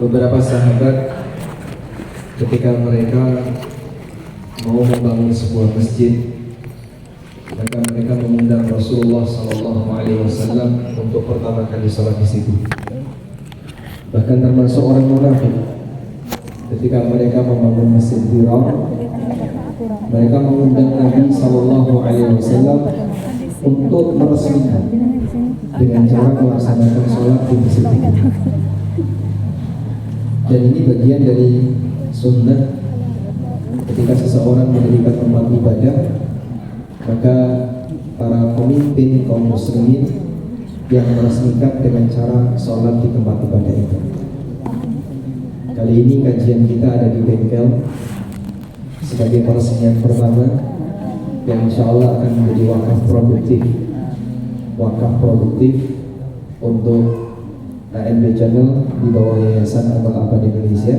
beberapa sahabat ketika mereka mau membangun sebuah masjid, maka mereka mengundang Rasulullah SAW untuk pertama kali sholat di situ. Bahkan termasuk orang munafik, ketika mereka membangun masjid Dirar, mereka mengundang Nabi SAW untuk meresmikan dengan cara melaksanakan sholat di masjid itu. Dan ini bagian dari sunnah. Ketika seseorang mendirikan tempat ibadah, maka para pemimpin kaum muslimin yang meresmikan dengan cara sholat di tempat ibadah itu. Kali ini kajian kita ada di bengkel sebagai peresmian pertama, yang insya Allah akan menjadi wakaf produktif untuk ANB Channel di bawah Yayasan Amal Abad Indonesia.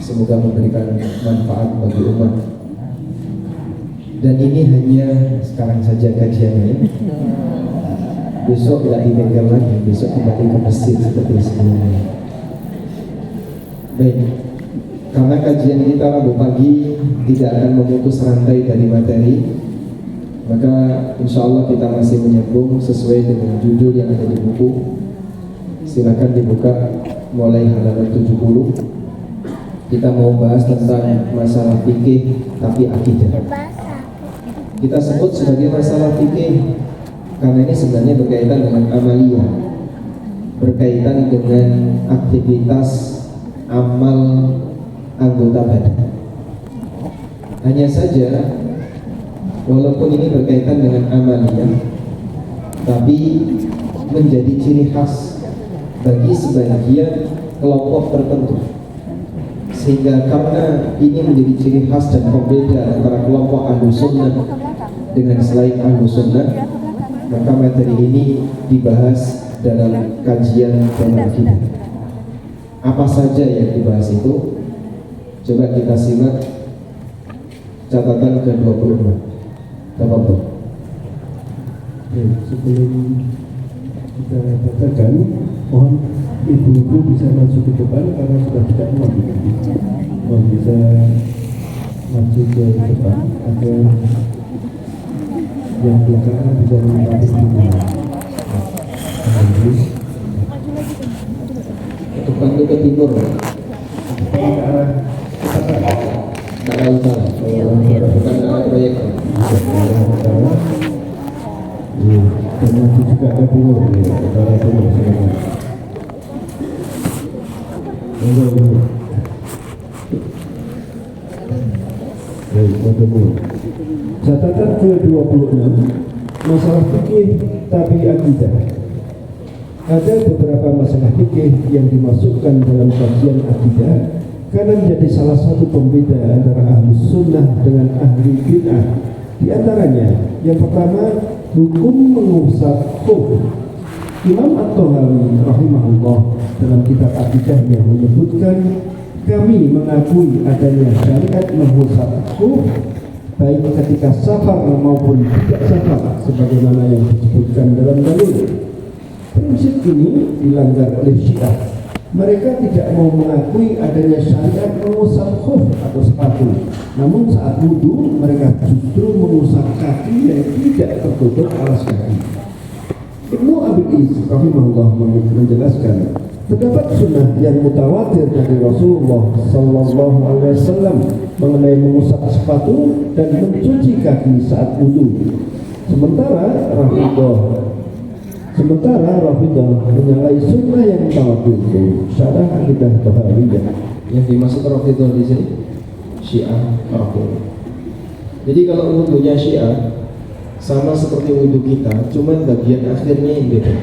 Semoga memberikan manfaat bagi umat. Dan ini hanya sekarang saja kajiannya. Besok tidak di bengkel lagi, besok kembali ke masjid seperti sebelumnya. Baik, karena kajian kita Rabu pagi tidak akan memutus rantai dari materi, maka insya Allah kita masih menyambung sesuai dengan judul yang ada di buku. Silakan dibuka mulai halaman 70. Kita mau bahas tentang masalah fikih tapi akidah. Kita sebut sebagai masalah fikih karena ini sebenarnya berkaitan dengan amaliyah, berkaitan dengan aktivitas amal anggota badan. Hanya saja walaupun ini berkaitan dengan amaliyah, tapi menjadi ciri khas bagi sebagian kelompok tertentu. Sehingga karena ini menjadi ciri khas dan pembeda antara kelompok Ahlus Sunnah dengan selain Ahlus Sunnah, maka materi ini dibahas dalam kajian dan akidah. Apa saja yang dibahas itu? Coba kita simak catatan ke-26. Tafadhol. Sebelum kita bacakan, mohon ibu-ibu bisa masuk ke depan karena sudah tidak muat. Mohon bisa maju ke depan agar yang belakang bisa menikmati semua. Untuk bantu ke timur, Ke arah utara, bukan ke arah proyek. Dan maju juga ke timur, ke arah timur. Catatan ke-26, masalah fikih tapi akidah. Ada beberapa masalah fikih yang dimasukkan dalam kajian akidah karena menjadi salah satu pembeda antara ahli sunnah dengan ahli bid'ah. Di antaranya, yang pertama, hukum mengusap khuf. Imam At-Tahawi rahimahullah dalam kitab akidahnya menyebutkan, kami mengakui adanya syariat mengusap khuf baik ketika safar maupun tidak safar sebagaimana yang disebutkan dalam dalil. Prinsip ini dilanggar oleh Syiah. Mereka tidak mau mengakui adanya syariat mengusap khuf atau sepatu. Namun saat wudu mereka justru mengusap kaki yang tidak tertutup alas kaki. Ibnu Abi Is rahimahullah menjelaskan, terdapat sunnah yang mutawatir dari Rasulullah Sallallahu Alaihi Wasallam mengenai mengusap sepatu dan mencuci kaki saat wudu. Sementara Rafidah menyalahi sunnah yang mutawatir itu syarah akidah Tahawiyah. Yang dimaksud Rafidah di sini Syiah Rafidah. Jadi kalau wudunya Syiah sama seperti wudhu kita, cuman bagian akhirnya yang beda.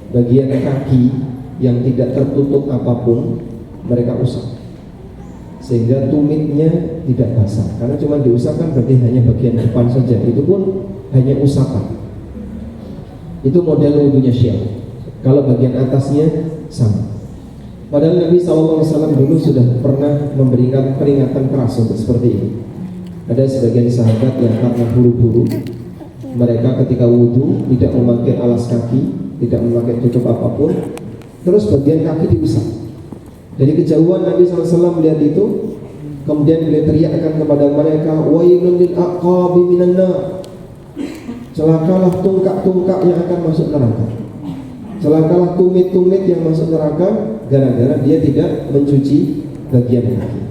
Bagian kaki yang tidak tertutup apapun mereka usap, sehingga tumitnya tidak basah. Karena cuma diusapkan berarti hanya bagian depan saja, itu pun hanya usapan. Itu model wudhunya Syiah. Kalau bagian atasnya sama. Padahal Nabi SAW dulu sudah pernah memberikan peringatan keras untuk seperti ini. Ada sebagian sahabat yang karena buru-buru, mereka ketika wudhu tidak memakai alas kaki, tidak memakai tutup apapun, terus bagian kaki diusap. Dari kejauhan Nabi SAW melihat itu, kemudian beliau teriakkan kepada mereka, wailun lil aqabi minan nar. Celakalah tungkak-tungkak yang akan masuk neraka. Celakalah tumit-tumit yang masuk neraka gara-gara dia tidak mencuci bagian kaki.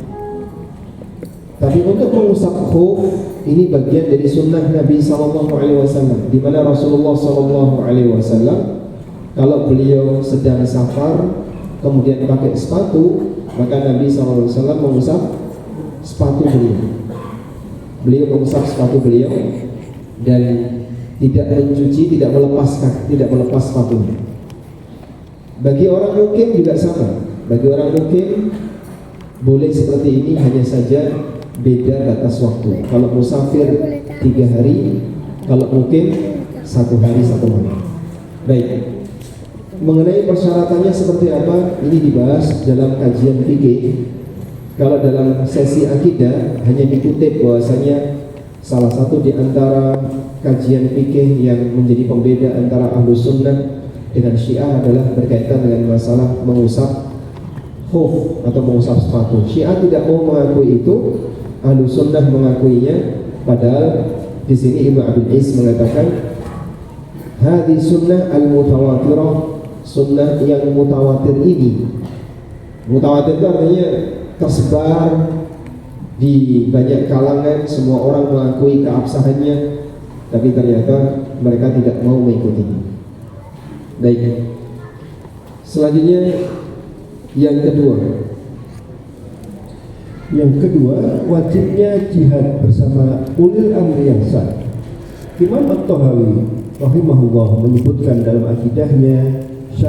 Tapi untuk mengusap khuf ini bagian dari sunnah Nabi SAW, di mana Rasulullah SAW kalau beliau sedang safar kemudian pakai sepatu, maka Nabi SAW mengusap sepatu beliau. Beliau mengusap sepatu beliau dan tidak mencuci, tidak melepas sepatunya. Bagi orang mukim juga sama. Bagi orang mukim boleh seperti ini, hanya saja beda batas waktu. Kalau musafir 3 hari, kalau mukim 1 hari 1 malam. Baik. Mengenai persyaratannya seperti apa, ini dibahas dalam kajian fikih. Kalau dalam sesi akidah hanya dikutip bahwasanya salah satu di antara kajian fikih yang menjadi pembeda antara Ahlus Sunnah dengan Syiah adalah berkaitan dengan masalah mengusap khuf atau mengusap sepatu. Syiah tidak mau mengakui itu, Ahlus Sunnah mengakuinya. Padahal di sini Ibnu Abil Is mengatakan hadis sunnah al-mutawatirah, sunnah yang mutawatir ini. Mutawatir itu artinya tersebar di banyak kalangan, semua orang mengakui keabsahannya, tapi ternyata mereka tidak mau mengikutinya. Baik. Selanjutnya yang kedua. Yang kedua, wajibnya jihad bersama ulil amri yang sah. Imam At-Tahawi rahimahullah menyebutkan dalam akidahnya